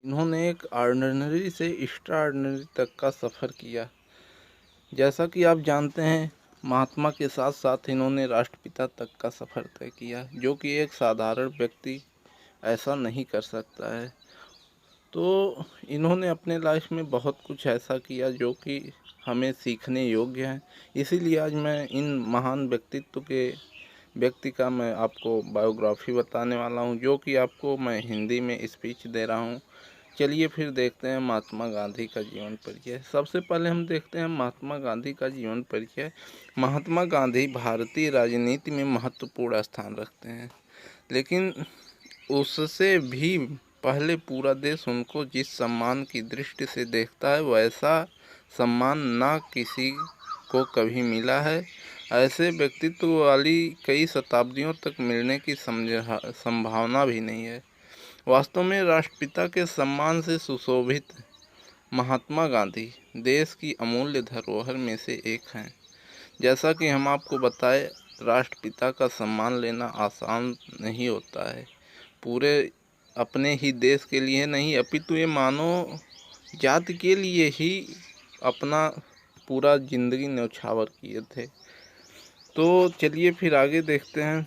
इन्होंने एक ऑर्डिनरी से एक्स्ट्राऑर्डिनरी तक का सफ़र किया। जैसा कि आप जानते हैं, महात्मा के साथ साथ इन्होंने राष्ट्रपिता तक का सफ़र तय किया, जो कि एक साधारण व्यक्ति ऐसा नहीं कर सकता है। तो इन्होंने अपने लाइफ में बहुत कुछ ऐसा किया जो कि हमें सीखने योग्य है। इसीलिए आज मैं इन महान व्यक्ति का मैं आपको बायोग्राफी बताने वाला हूं, जो कि आपको मैं हिंदी में स्पीच दे रहा हूं। चलिए फिर देखते हैं महात्मा गांधी का जीवन परिचय। सबसे पहले हम देखते हैं महात्मा गांधी का जीवन परिचय। महात्मा गांधी भारतीय राजनीति में महत्वपूर्ण स्थान रखते हैं, लेकिन उससे भी पहले पूरा देश उनको जिस सम्मान की दृष्टि से देखता है, वैसा सम्मान ना किसी को कभी मिला है। ऐसे व्यक्तित्व वाली कई शताब्दियों तक मिलने की संभावना भी नहीं है। वास्तव में राष्ट्रपिता के सम्मान से सुशोभित महात्मा गांधी देश की अमूल्य धरोहर में से एक हैं। जैसा कि हम आपको बताएं, राष्ट्रपिता का सम्मान लेना आसान नहीं होता है। पूरे अपने ही देश के लिए नहीं, अपितु ये मानव जाति के लिए ही अपना पूरा जिंदगी न्यौछावर किए थे। तो चलिए फिर आगे देखते हैं।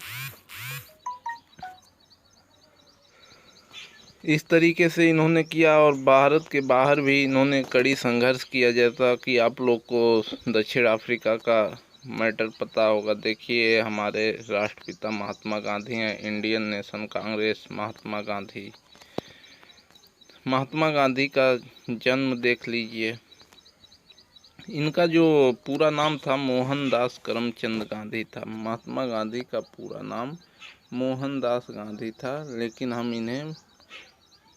इस तरीके से इन्होंने किया, और भारत के बाहर भी इन्होंने कड़ी संघर्ष किया। जैसा कि आप लोग को दक्षिण अफ्रीका का मैटर पता होगा। देखिए, हमारे राष्ट्रपिता महात्मा गांधी हैं। इंडियन नेशनल कांग्रेस महात्मा गांधी का जन्म देख लीजिए। इनका जो पूरा नाम था मोहनदास करमचंद गांधी था। महात्मा गांधी का पूरा नाम मोहनदास गांधी था, लेकिन हम इन्हें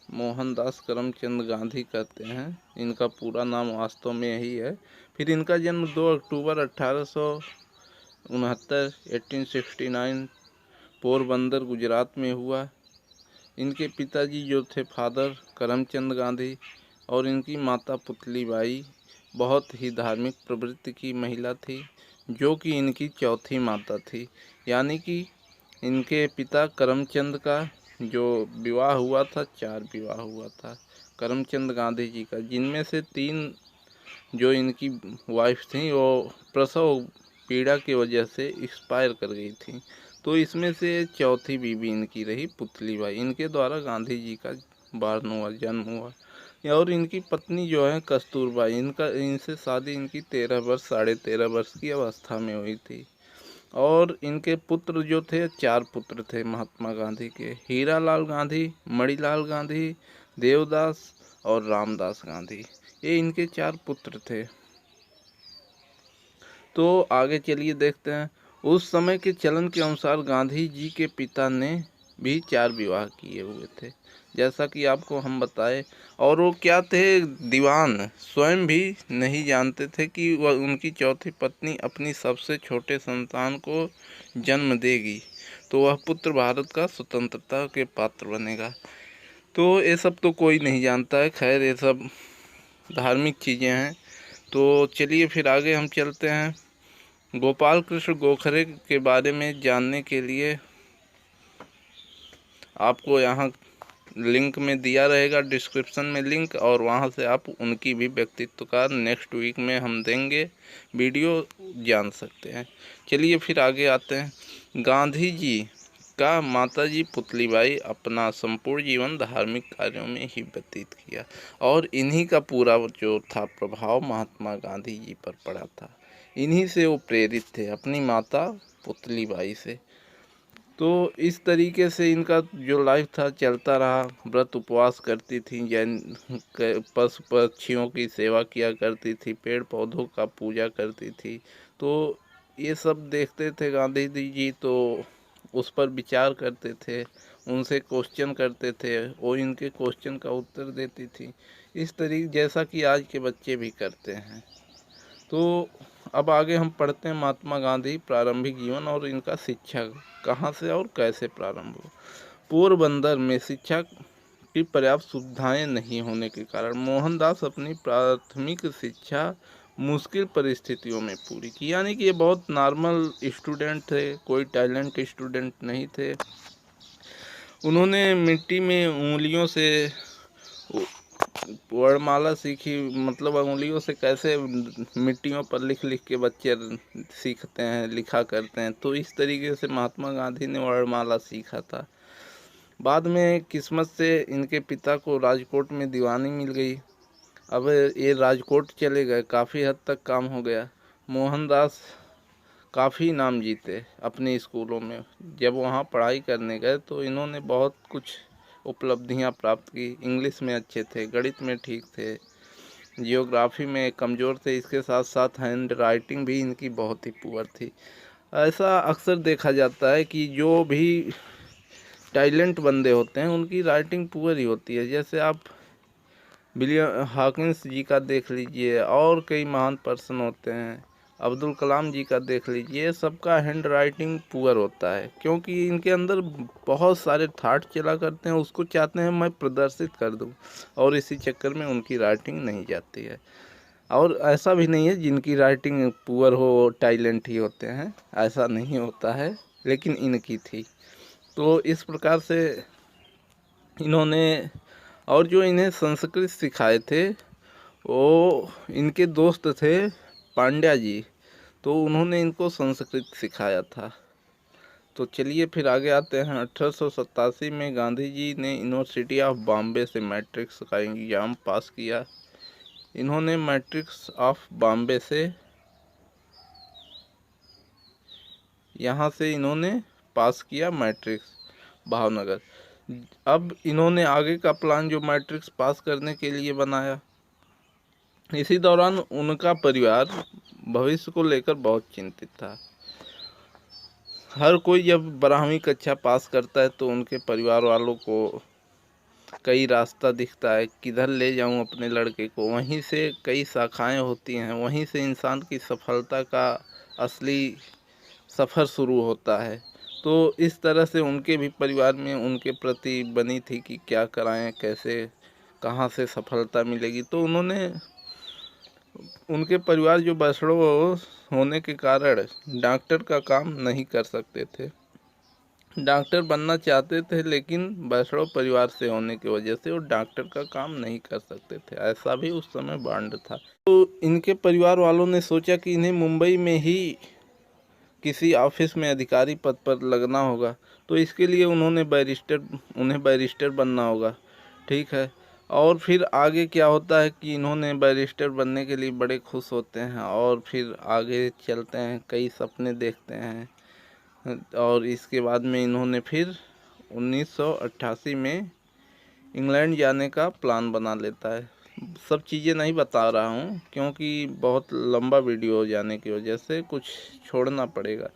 मोहनदास करमचंद गांधी कहते हैं। इनका पूरा नाम वास्तव में यही है। फिर इनका जन्म 2 अक्टूबर 1869 पोरबंदर गुजरात में हुआ। इनके पिताजी जो थे फादर करमचंद गांधी, और इनकी माता पुतलीबाई बहुत ही धार्मिक प्रवृत्ति की महिला थी, जो कि इनकी चौथी माता थी। यानी कि इनके पिता करमचंद का जो विवाह हुआ था, 4 विवाह हुआ था करमचंद गांधी जी का, जिनमें से 3 जो इनकी वाइफ थी वो प्रसव पीड़ा की वजह से एक्सपायर कर गई थी। तो इसमें से चौथी बीवी इनकी रही पुतलीबाई। इनके द्वारा गांधी जी का जन्म हुआ। और इनकी पत्नी जो है कस्तूरबाई, इनसे शादी इनकी 13 वर्ष 13.5 वर्ष की अवस्था में हुई थी। और इनके पुत्र जो थे, 4 पुत्र थे महात्मा गांधी के। हीरालाल गांधी, मणिलाल गांधी, देवदास और रामदास गांधी, ये इनके 4 पुत्र थे। तो आगे चलिए देखते हैं। उस समय के चलन के अनुसार गांधी जी के पिता ने भी 4 विवाह किए हुए थे, जैसा कि आपको हम बताए। और वो क्या थे, दीवान। स्वयं भी नहीं जानते थे कि वह उनकी चौथी पत्नी अपनी सबसे छोटे संतान को जन्म देगी तो वह पुत्र भारत का स्वतंत्रता के पात्र बनेगा। तो ये सब तो कोई नहीं जानता है। खैर, ये सब धार्मिक चीज़ें हैं। तो चलिए फिर आगे हम चलते हैं। गोपाल कृष्ण गोखले के बारे में जानने के लिए आपको यहाँ लिंक में दिया रहेगा, डिस्क्रिप्शन में लिंक, और वहाँ से आप उनकी भी व्यक्तित्व का नेक्स्ट वीक में हम देंगे वीडियो, जान सकते हैं। चलिए फिर आगे आते हैं। गांधी जी का माताजी पुतलीबाई अपना संपूर्ण जीवन धार्मिक कार्यों में ही व्यतीत किया, और इन्हीं का पूरा जो था प्रभाव महात्मा गांधी जी पर पड़ा था। इन्हीं से वो प्रेरित थे, अपनी माता पुतलीबाई से। तो इस तरीके से इनका जो लाइफ था चलता रहा। व्रत उपवास करती थी, जैन पशु पक्षियों की सेवा किया करती थी, पेड़ पौधों का पूजा करती थी। तो ये सब देखते थे गांधी जी, तो उस पर विचार करते थे, उनसे क्वेश्चन करते थे, वो इनके क्वेश्चन का उत्तर देती थी। इस तरीके जैसा कि आज के बच्चे भी करते हैं। तो अब आगे हम पढ़ते हैं महात्मा गांधी प्रारंभिक जीवन और इनका शिक्षा कहाँ से और कैसे प्रारंभ हुआ। पोरबंदर में शिक्षा की पर्याप्त सुविधाएं नहीं होने के कारण मोहनदास अपनी प्राथमिक शिक्षा मुश्किल परिस्थितियों में पूरी की। यानी कि ये बहुत नॉर्मल स्टूडेंट थे, कोई टैलेंट स्टूडेंट नहीं थे। उन्होंने मिट्टी में उंगलियों से वर्णमाला सीखी, मतलब अंगुलियों से कैसे मिट्टियों पर लिख लिख के बच्चे सीखते हैं, लिखा करते हैं, तो इस तरीके से महात्मा गांधी ने वर्णमाला सीखा था। बाद में किस्मत से इनके पिता को राजकोट में दीवानी मिल गई। अब ये राजकोट चले गए, काफ़ी हद तक काम हो गया। मोहनदास काफ़ी नाम जीते अपने स्कूलों में। जब वहाँ पढ़ाई करने गए तो इन्होंने बहुत कुछ उपलब्धियाँ प्राप्त की। इंग्लिश में अच्छे थे, गणित में ठीक थे, जियोग्राफी में कमज़ोर थे। इसके साथ साथ हैंड राइटिंग भी इनकी बहुत ही पुअर थी। ऐसा अक्सर देखा जाता है कि जो भी टैलेंट बंदे होते हैं उनकी राइटिंग पुअर ही होती है। जैसे आप विलियम हॉकिंस जी का देख लीजिए, और कई महान पर्सन होते हैं, अब्दुल कलाम जी का देख लीजिए, सबका हैंड राइटिंग पुअर होता है, क्योंकि इनके अंदर बहुत सारे थाट चला करते हैं, उसको चाहते हैं मैं प्रदर्शित कर दूं, और इसी चक्कर में उनकी राइटिंग नहीं जाती है। और ऐसा भी नहीं है जिनकी राइटिंग पुअर हो टैलेंट ही होते हैं, ऐसा नहीं होता है, लेकिन इनकी थी। तो इस प्रकार से इन्होंने, और जो इन्हें संस्कृत सिखाए थे वो इनके दोस्त थे पांड्या जी, तो उन्होंने इनको संस्कृत सिखाया था। तो चलिए फिर आगे आते हैं। 1887 में गांधी जी ने यूनिवर्सिटी ऑफ बॉम्बे से मैट्रिक्स का एग्ज़ाम पास किया। इन्होंने मैट्रिक्स ऑफ बॉम्बे से यहाँ से इन्होंने पास किया मैट्रिक्स भावनगर। अब इन्होंने आगे का प्लान जो मैट्रिक्स पास करने के लिए बनाया, इसी दौरान उनका परिवार भविष्य को लेकर बहुत चिंतित था। हर कोई जब 12वीं कक्षा पास करता है तो उनके परिवार वालों को कई रास्ता दिखता है, किधर ले जाऊं अपने लड़के को। वहीं से कई शाखाएं होती हैं, वहीं से इंसान की सफलता का असली सफ़र शुरू होता है। तो इस तरह से उनके भी परिवार में उनके प्रति बनी थी कि क्या कराएं, कैसे, कहाँ से सफलता मिलेगी। तो उन्होंने, उनके परिवार जो बैचलर होने के कारण डॉक्टर का काम नहीं कर सकते थे, डॉक्टर बनना चाहते थे, लेकिन बैचलर परिवार से होने की वजह से वो डॉक्टर का काम नहीं कर सकते थे। ऐसा भी उस समय बांड था। तो इनके परिवार वालों ने सोचा कि इन्हें मुंबई में ही किसी ऑफिस में अधिकारी पद पर लगना होगा, तो इसके लिए उन्हें बैरिस्टर बनना होगा। ठीक है। और फिर आगे क्या होता है कि इन्होंने बैरिस्टर बनने के लिए बड़े खुश होते हैं, और फिर आगे चलते हैं, कई सपने देखते हैं, और इसके बाद में इन्होंने फिर 1988 में इंग्लैंड जाने का प्लान बना लेता है। सब चीज़ें नहीं बता रहा हूँ क्योंकि बहुत लंबा वीडियो हो जाने की वजह से कुछ छोड़ना पड़ेगा।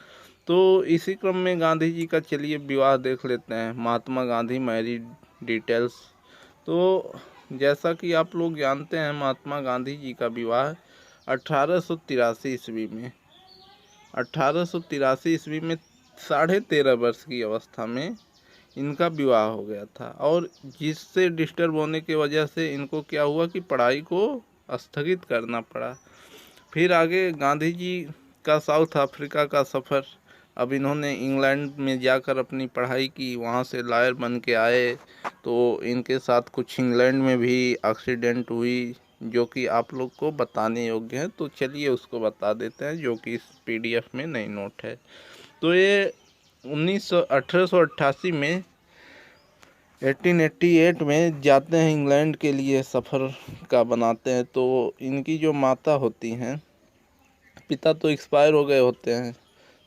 तो इसी क्रम में गांधी जी का चलिए विवाह देख लेते हैं। Mahatma Gandhi married details. तो जैसा कि आप लोग जानते हैं, महात्मा गांधी जी का विवाह 1883 ईस्वी में 1883 ईस्वी में 13.5 वर्ष की अवस्था में इनका विवाह हो गया था, और जिससे डिस्टर्ब होने की वजह से इनको क्या हुआ कि पढ़ाई को स्थगित करना पड़ा। फिर आगे गांधी जी का साउथ अफ्रीका का सफ़र। अब इन्होंने इंग्लैंड में जाकर अपनी पढ़ाई की, वहाँ से लॉयर बन के आए, तो इनके साथ कुछ इंग्लैंड में भी एक्सीडेंट हुई जो कि आप लोग को बताने योग्य है। तो चलिए उसको बता देते हैं, जो कि इस PDF में नहीं नोट है। तो ये 1888 में 1888 में जाते हैं इंग्लैंड के लिए, सफ़र का बनाते हैं। तो इनकी जो माता होती हैं, पिता तो एक्सपायर हो गए होते हैं,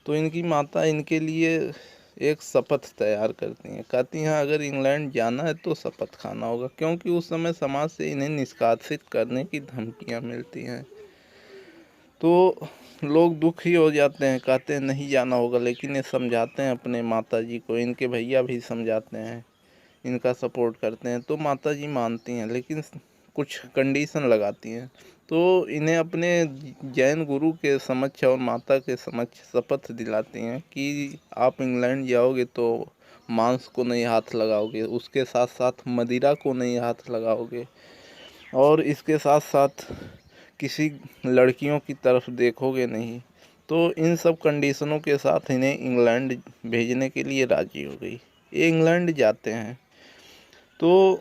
तो इनकी माता इनके लिए एक शपथ तैयार करती हैं। कहती हैं अगर इंग्लैंड जाना है तो शपथ खाना होगा, क्योंकि उस समय समाज से इन्हें निष्कासित करने की धमकियां मिलती हैं। तो लोग दुखी हो जाते हैं, कहते हैं नहीं जाना होगा, लेकिन ये समझाते हैं अपने माता जी को, इनके भैया भी समझाते हैं, इनका सपोर्ट करते हैं। तो माता जी मानती हैं, लेकिन कुछ कंडीशन लगाती हैं। तो इन्हें अपने जैन गुरु के समक्ष और माता के समक्ष शपथ दिलाती हैं कि आप इंग्लैंड जाओगे तो मांस को नहीं हाथ लगाओगे, उसके साथ साथ मदिरा को नहीं हाथ लगाओगे, और इसके साथ साथ किसी लड़कियों की तरफ देखोगे नहीं। तो इन सब कंडीशनों के साथ इन्हें इंग्लैंड भेजने के लिए राजी हो गई। ये इंग्लैंड जाते हैं। तो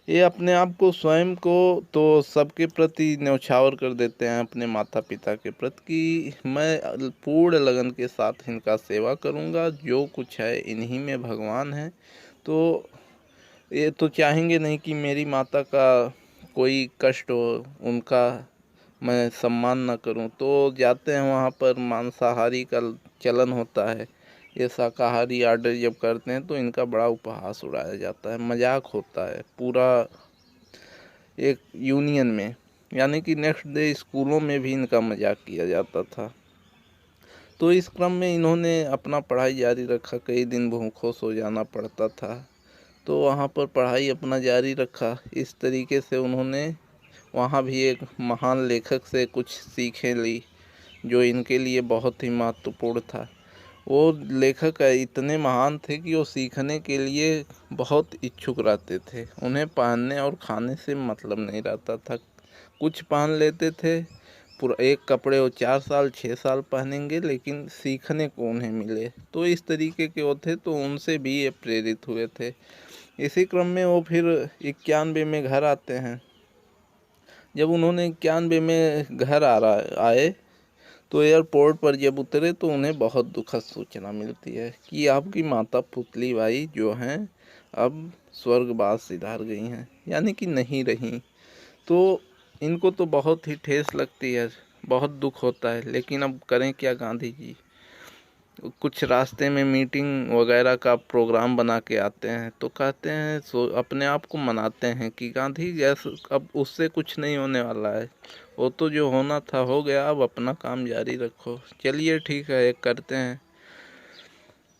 ये अपने आप को स्वयं को तो सबके प्रति न्यौछावर कर देते हैं, अपने माता पिता के प्रति, कि मैं पूर्ण लगन के साथ इनका सेवा करूंगा, जो कुछ है इन्हीं में भगवान है। तो ये तो चाहेंगे नहीं कि मेरी माता का कोई कष्ट हो, उनका मैं सम्मान ना करूं। तो जाते हैं वहाँ पर, मांसाहारी का चलन होता है, ये शाकाहारी आर्डर जब करते हैं तो इनका बड़ा उपहास उड़ाया जाता है, मजाक होता है पूरा एक यूनियन में। यानी कि नेक्स्ट डे स्कूलों में भी इनका मजाक किया जाता था। तो इस क्रम में इन्होंने अपना पढ़ाई जारी रखा, कई दिन भूखों सो जाना पड़ता था, तो वहाँ पर पढ़ाई अपना जारी रखा। इस तरीके से उन्होंने वहाँ भी एक महान लेखक से कुछ सीखें ली, जो इनके लिए बहुत ही महत्वपूर्ण था। वो लेखक इतने महान थे कि वो सीखने के लिए बहुत इच्छुक रहते थे, उन्हें पहनने और खाने से मतलब नहीं रहता था। कुछ पहन लेते थे, पूरा एक कपड़े वो 4 साल 6 साल पहनेंगे, लेकिन सीखने को उन्हें मिले। तो इस तरीके के वो थे, तो उनसे भी ये प्रेरित हुए थे। इसी क्रम में वो फिर 91 में घर आते हैं। जब उन्होंने 91 में घर आए, तो एयरपोर्ट पर जब उतरे तो उन्हें बहुत दुखद सूचना मिलती है कि आपकी माता पुतली बाई जो हैं अब स्वर्गवास सिधार गई हैं, यानी कि नहीं रहीं। तो इनको तो बहुत ही ठेस लगती है, बहुत दुख होता है, लेकिन अब करें क्या गांधी जी। कुछ रास्ते में मीटिंग वगैरह का प्रोग्राम बना के आते हैं, तो कहते हैं, सो अपने आप को मनाते हैं कि गांधी जैसे अब उससे कुछ नहीं होने वाला है, वो तो जो होना था हो गया, अब अपना काम जारी रखो। चलिए ठीक है, एक करते हैं।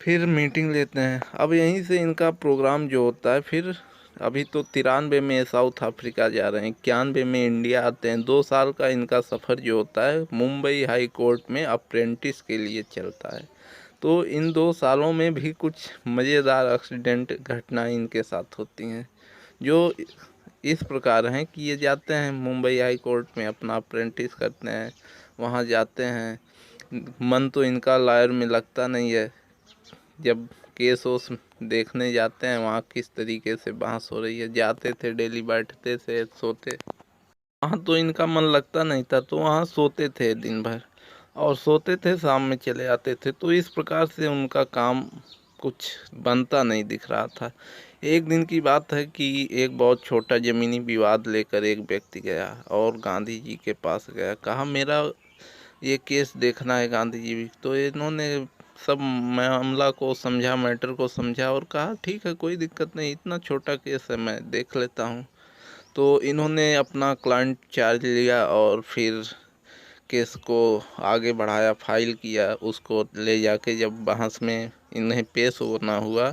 फिर मीटिंग लेते हैं। अब यहीं से इनका प्रोग्राम जो होता है, फिर अभी तो 93 में साउथ अफ्रीका जा रहे हैं, 91 में इंडिया आते हैं। 2 साल का इनका सफ़र जो होता है मुंबई हाई कोर्ट में अप्रेंटिस के लिए चलता है। तो इन 2 सालों में भी कुछ मज़ेदार एक्सीडेंट घटनाएं इनके साथ होती हैं, जो इस प्रकार हैं कि ये जाते हैं मुंबई हाई कोर्ट में, अपना अप्रेंटिस करते हैं। वहाँ जाते हैं, मन तो इनका लॉयर में लगता नहीं है। जब केस वोस देखने जाते हैं, वहाँ किस तरीके से बहस हो रही है, जाते थे डेली, बैठते थे, सोते। वहाँ तो इनका मन लगता नहीं था, तो वहाँ सोते थे दिन भर, और सोते थे, शाम में चले आते थे। तो इस प्रकार से उनका काम कुछ बनता नहीं दिख रहा था। एक दिन की बात है कि एक बहुत छोटा ज़मीनी विवाद लेकर एक व्यक्ति गया और गांधी जी के पास गया, कहा मेरा ये केस देखना है गांधी जी। तो इन्होंने सब मामला को समझा, मैटर को समझा, और कहा ठीक है, कोई दिक्कत नहीं, इतना छोटा केस है, मैं देख लेता हूँ। तो इन्होंने अपना क्लाइंट चार्ज लिया और फिर केस को आगे बढ़ाया, फाइल किया, उसको ले जाके जब बहस में इन्हें पेश होना हुआ,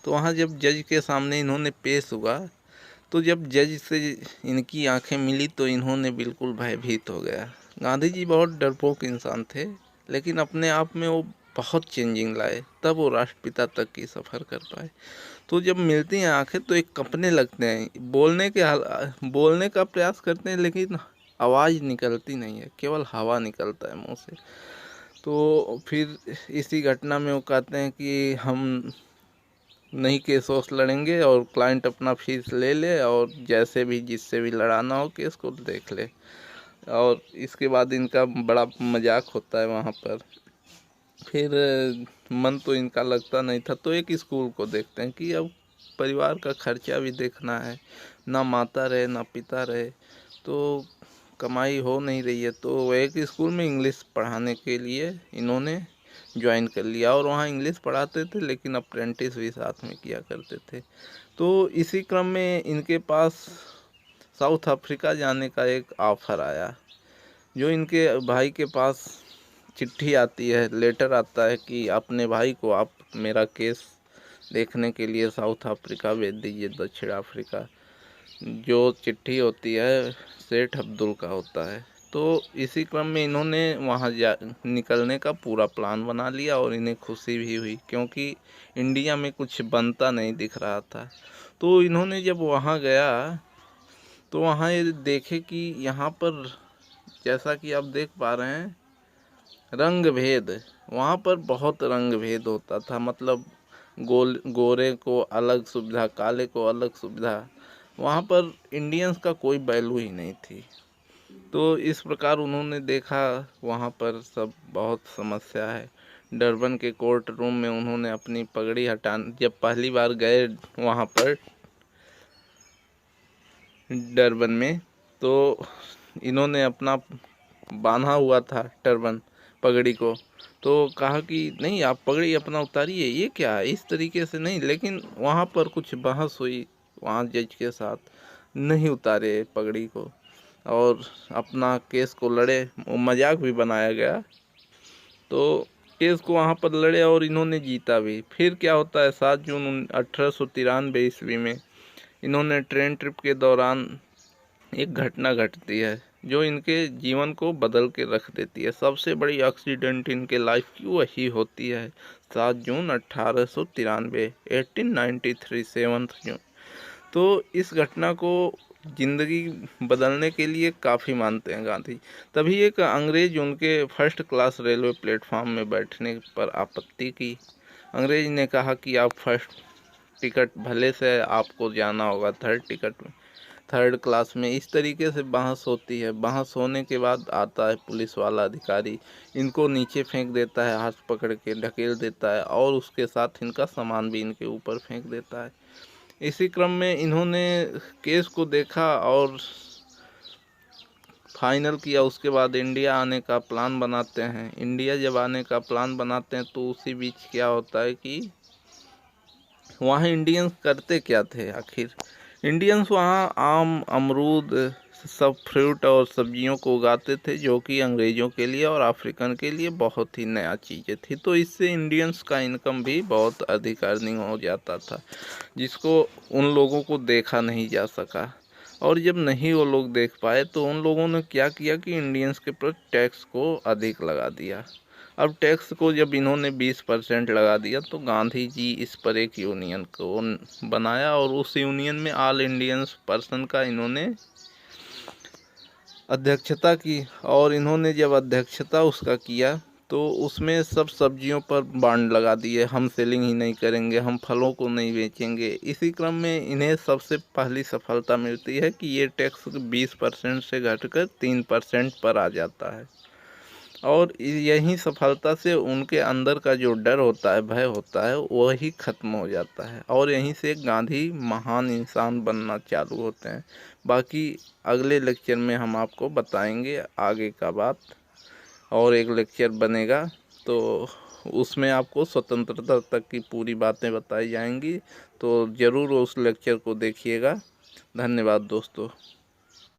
तो वहाँ जब जज के सामने इन्होंने पेश हुआ, तो जब जज से इनकी आंखें मिली तो इन्होंने बिल्कुल भयभीत हो गया। गांधी जी बहुत डरपोक इंसान थे, लेकिन अपने आप में वो बहुत चेंजिंग लाए, तब वो राष्ट्रपिता तक की सफ़र कर पाए। तो जब मिलती हैं आंखें तो एक कँपने लगते हैं, बोलने का प्रयास करते हैं, लेकिन आवाज़ निकलती नहीं है, केवल हवा निकलता है मुंह से। तो फिर इसी घटना में वो कहते हैं कि हम नहीं केस वोस लड़ेंगे, और क्लाइंट अपना फीस ले ले, और जैसे भी जिससे भी लड़ाना हो केस को देख ले। और इसके बाद इनका बड़ा मजाक होता है वहाँ पर। फिर मन तो इनका लगता नहीं था, तो एक स्कूल को देखते हैं कि अब परिवार का खर्चा भी देखना है, ना माता रहे ना पिता रहे, तो कमाई हो नहीं रही है। तो एक स्कूल में इंग्लिश पढ़ाने के लिए इन्होंने ज्वाइन कर लिया, और वहाँ इंग्लिश पढ़ाते थे, लेकिन अप्रेंटिस भी साथ में किया करते थे। तो इसी क्रम में इनके पास साउथ अफ्रीका जाने का एक ऑफ़र आया। जो इनके भाई के पास चिट्ठी आती है, लेटर आता है कि अपने भाई को आप मेरा केस देखने के लिए साउथ अफ्रीका भेज दीजिए, दक्षिण अफ्रीका। जो चिट्ठी होती है सेठ अब्दुल का होता है। तो इसी क्रम में इन्होंने वहाँ जा निकलने का पूरा प्लान बना लिया, और इन्हें खुशी भी हुई, क्योंकि इंडिया में कुछ बनता नहीं दिख रहा था। तो इन्होंने जब वहाँ गया, तो वहाँ ये देखे कि यहाँ पर, जैसा कि आप देख पा रहे हैं, रंग भेद, वहाँ पर बहुत रंग भेद होता था। मतलब गोरे को अलग सुविधा, काले को अलग सुविधा, वहाँ पर इंडियंस का कोई वैल्यू ही नहीं थी। तो इस प्रकार उन्होंने देखा वहाँ पर सब बहुत समस्या है। डरबन के कोर्ट रूम में उन्होंने अपनी पगड़ी जब पहली बार गए वहाँ पर डरबन में, तो इन्होंने अपना बांधा हुआ था टर्बन पगड़ी को, तो कहा कि नहीं आप पगड़ी अपना उतारिए, ये क्या है, इस तरीके से नहीं। लेकिन वहाँ पर कुछ बहस हुई वहाँ जज के साथ, नहीं उतारे पगड़ी को और अपना केस को लड़े। मजाक भी बनाया गया, तो केस को वहाँ पर लड़े और इन्होंने जीता भी। फिर क्या होता है, 7 जून 1893 ईस्वी में इन्होंने ट्रेन ट्रिप के दौरान एक घटना घटती है जो इनके जीवन को बदल के रख देती है। सबसे बड़ी एक्सीडेंट इनके लाइफ की वही होती है, 7 जून 1893, 1893, 7 जून। तो इस घटना को जिंदगी बदलने के लिए काफ़ी मानते हैं गांधी। तभी एक अंग्रेज उनके फर्स्ट क्लास रेलवे प्लेटफॉर्म में बैठने पर आपत्ति की। अंग्रेज ने कहा कि आप फर्स्ट टिकट भले से आपको जाना होगा थर्ड टिकट में, थर्ड क्लास में। इस तरीके से बहस होती है। बहस होने के बाद आता है पुलिस वाला अधिकारी, इनको नीचे फेंक देता है, हाथ पकड़ के ढकेल देता है और उसके साथ इनका सामान भी इनके ऊपर फेंक देता है। इसी क्रम में इन्होंने केस को देखा और फाइनल किया। उसके बाद इंडिया आने का प्लान बनाते हैं। इंडिया जब आने का प्लान बनाते हैं तो उसी बीच क्या होता है कि वहाँ इंडियंस करते क्या थे आखिर। इंडियंस वहाँ आम, अमरूद, सब फ्रूट और सब्जियों को उगाते थे, जो कि अंग्रेज़ों के लिए और अफ्रीकन के लिए बहुत ही नया चीज़ें थी। तो इससे इंडियंस का इनकम भी बहुत अधिक अर्निंग हो जाता था, जिसको उन लोगों को देखा नहीं जा सका। और जब नहीं वो लोग देख पाए तो उन लोगों ने क्या किया कि इंडियंस के ऊपर टैक्स को अधिक लगा दिया। अब टैक्स को जब इन्होंने 20% लगा दिया तो गांधी जी इस पर एक यूनियन को बनाया और उस यूनियन में ऑल इंडियंस पर्सन का इन्होंने अध्यक्षता की। और इन्होंने जब अध्यक्षता उसका किया तो उसमें सब सब्जियों पर बांड लगा दिए, हम सेलिंग ही नहीं करेंगे, हम फलों को नहीं बेचेंगे। इसी क्रम में इन्हें सबसे पहली सफलता मिलती है कि ये टैक्स 20% से घटकर 3% पर आ जाता है। और यही सफलता से उनके अंदर का जो डर होता है, भय होता है, वही खत्म हो जाता है और यहीं से गांधी महान इंसान बनना चालू होते हैं। बाकी अगले लेक्चर में हम आपको बताएंगे आगे का बात, और एक लेक्चर बनेगा तो उसमें आपको स्वतंत्रता तक की पूरी बातें बताई जाएंगी। तो ज़रूर उस लेक्चर को देखिएगा। धन्यवाद दोस्तों।